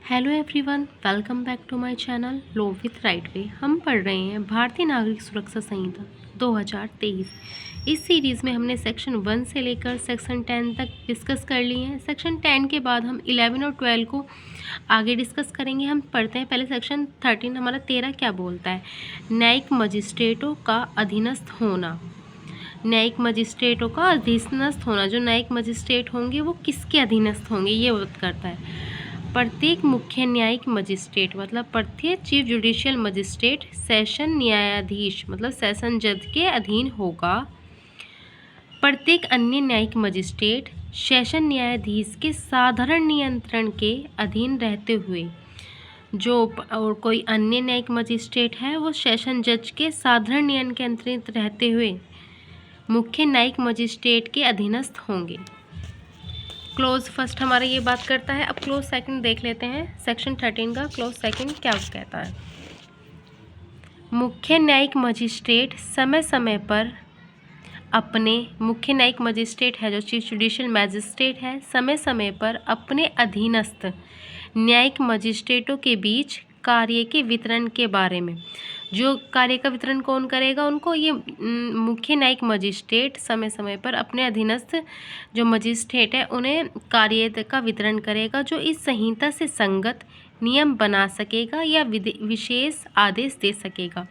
Hello everyone, welcome back to my channel law with right way. हम पढ़ रहे हैं भारतीय नागरिक सुरक्षा संहिता 2023। इस सीरीज़ में हमने सेक्शन 1 से लेकर सेक्शन 10 तक डिस्कस कर लिए हैं। सेक्शन 10 के बाद हम 11 और 12 को आगे डिस्कस करेंगे। हम पढ़ते हैं पहले सेक्शन 13। हमारा 13 क्या बोलता है? न्यायिक मजिस्ट्रेटों का अधीनस्थ होना। न्यायिक मजिस्ट्रेटों का अधीनस्थ होना, जो न्यायिक मजिस्ट्रेट होंगे वो किसके अधीनस्थ होंगे, ये बात करता है। प्रत्येक मुख्य न्यायिक मजिस्ट्रेट मतलब प्रत्येक चीफ जुडिशियल मजिस्ट्रेट सेशन न्यायाधीश मतलब सेशन जज के अधीन होगा। प्रत्येक अन्य न्यायिक मजिस्ट्रेट सेशन न्यायाधीश के साधारण नियंत्रण के अधीन रहते हुए, जो और कोई अन्य न्यायिक मजिस्ट्रेट है वो सेशन जज के साधारण नियंत्रण के अंतर्गत रहते हुए मुख्य न्यायिक मजिस्ट्रेट के अधीनस्थ होंगे। क्लोज फर्स्ट हमारा ये बात करता है। अब क्लोज सेकंड देख लेते हैं। सेक्शन 13 का क्लोज सेकंड क्या कहता है? मुख्य न्यायिक मजिस्ट्रेट समय समय पर अपने मुख्य न्यायिक मजिस्ट्रेट है, जो चीफ जुडिशियल मैजिस्ट्रेट है, समय समय पर अपने अधीनस्थ न्यायिक मजिस्ट्रेटों के बीच कार्य के वितरण के बारे में, जो कार्य का वितरण कौन करेगा, उनको ये मुख्य न्यायिक मजिस्ट्रेट समय समय पर अपने अधीनस्थ जो मजिस्ट्रेट है उन्हें कार्य का वितरण करेगा, जो इस संहिता से संगत नियम बना सकेगा या विशेष आदेश दे सकेगा।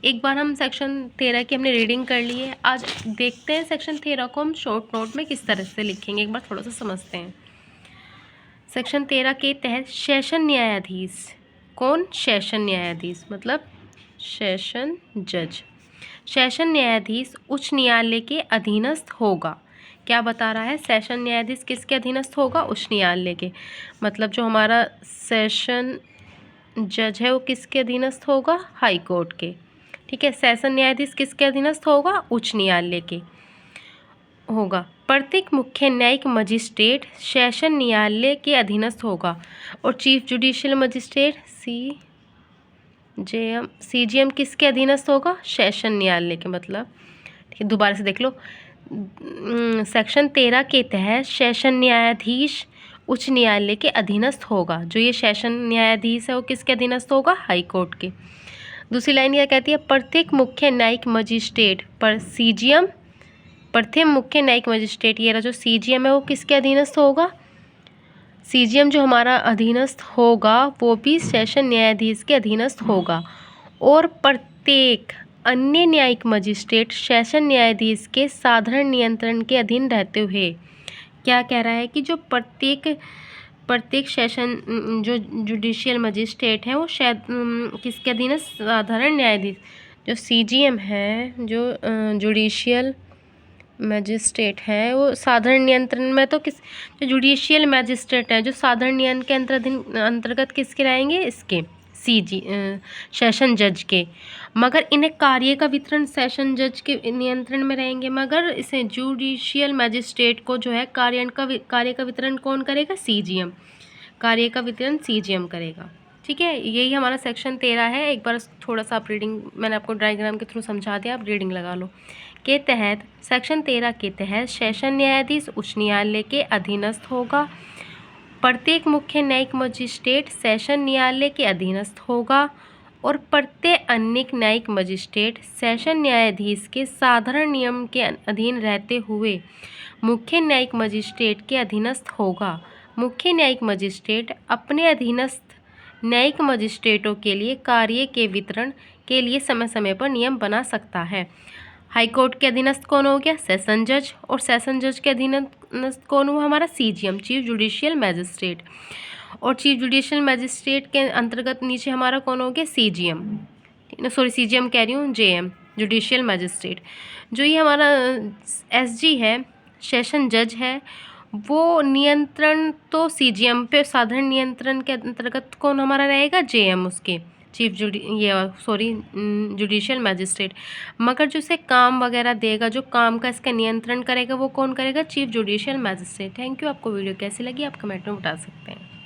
एक बार हम सेक्शन 13 की हमने रीडिंग कर ली है। आज देखते हैं सेक्शन 13 को हम शॉर्ट नोट में किस तरह से लिखेंगे, एक बार थोड़ा सा समझते हैं। सेक्शन 13 के तहत सेशन न्यायाधीश कौन? सेशन न्यायाधीश मतलब सेशन जज। सेशन न्यायाधीश उच्च न्यायालय के अधीनस्थ होगा। क्या बता रहा है? सेशन न्यायाधीश किसके अधीनस्थ होगा? उच्च न्यायालय के। मतलब जो हमारा सेशन जज है वो किसके अधीनस्थ होगा? हाई कोर्ट के। ठीक है। सेशन न्यायाधीश किसके अधीनस्थ होगा? उच्च न्यायालय के होगा। प्रत्येक मुख्य न्यायिक मजिस्ट्रेट सेशन न्यायालय के अधीनस्थ होगा और चीफ जुडिशियल मजिस्ट्रेट सीजीएम किसके अधीनस्थ होगा? सेशन न्यायालय के। मतलब ठीक है, दोबारा से देख लो। सेक्शन 13 के तहत सेशन न्यायाधीश उच्च न्यायालय के अधीनस्थ होगा। जो ये सेशन न्यायाधीश है वो किसके अधीनस्थ होगा? हाई कोर्ट के। दूसरी लाइन क्या कहती है? प्रत्येक मुख्य न्यायिक मजिस्ट्रेट पर सीजीएम, प्रत्येक मुख्य न्यायिक मजिस्ट्रेट ये रहा जो सीजीएम है वो किसके अधीनस्थ होगा? सीजीएम जो हमारा अधीनस्थ होगा वो भी सेशन न्यायाधीश के अधीनस्थ होगा। और प्रत्येक अन्य न्यायिक मजिस्ट्रेट सेशन न्यायाधीश के साधारण नियंत्रण के अधीन रहते हुए, क्या कह रहा है कि जो प्रत्येक सेशन जो जुडिशियल मजिस्ट्रेट है वो किसके अधीन है? साधारण न्यायाधीश। जो सीजीएम है, जो जुडिशियल मैजिस्ट्रेट है वो साधारण नियंत्रण में, तो किस जो जुडिशियल मैजिस्ट्रेट है जो साधारण नियंत्रण के अंतर्गत किसके रहेंगे? इसके सेशन जज के। मगर इन्हें कार्य का वितरण सेशन जज के नियंत्रण में रहेंगे, मगर इसे जुडिशियल मैजिस्ट्रेट को जो है कार्य का वितरण कौन करेगा? सीजीएम। कार्य का वितरण सीजीएम करेगा। ठीक है, यही हमारा सेक्शन 13 है। एक बार थोड़ा सा आप रीडिंग, मैंने आपको डायग्राम के थ्रू समझा दिया, आप रीडिंग लगा लो। के तहत सेक्शन 13 के तहत सेशन न्यायाधीश उच्च न्यायालय के अधीनस्थ होगा। प्रत्येक मुख्य न्यायिक मजिस्ट्रेट सेशन न्यायालय के अधीनस्थ होगा और प्रत्येक अन्य न्यायिक मजिस्ट्रेट सेशन न्यायाधीश के साधारण नियम के अधीन रहते हुए मुख्य न्यायिक मजिस्ट्रेट के अधीनस्थ होगा। मुख्य न्यायिक मजिस्ट्रेट अपने अधीनस्थ न्यायिक मजिस्ट्रेटों के लिए कार्य के वितरण के लिए समय समय पर नियम बना सकता है। हाई कोर्ट के अधीनस्थ कौन हो गया? सेशन जज। और सेशन जज के अधीनस्थ कौन हुआ? हमारा सीजीएम, चीफ जुडिशियल मैजिस्ट्रेट। और चीफ जुडिशियल मैजिस्ट्रेट के अंतर्गत नीचे हमारा कौन हो गया? सीजीएम, सॉरी सीजीएम कह रही हूँ, जेएम, जुडिशियल मैजिस्ट्रेट। जो ये हमारा एसजी है, सेशन जज है, वो नियंत्रण तो सीजीएम पे, साधारण नियंत्रण के अंतर्गत कौन हमारा रहेगा? जेएम, उसके चीफ जुडिशियल मैजिस्ट्रेट। मगर जो इसे काम वगैरह देगा, जो काम का इसका नियंत्रण करेगा, वो कौन करेगा? Chief judicial magistrate. Thank you. आपको वीडियो कैसी लगी आप कमेंट में बता सकते हैं।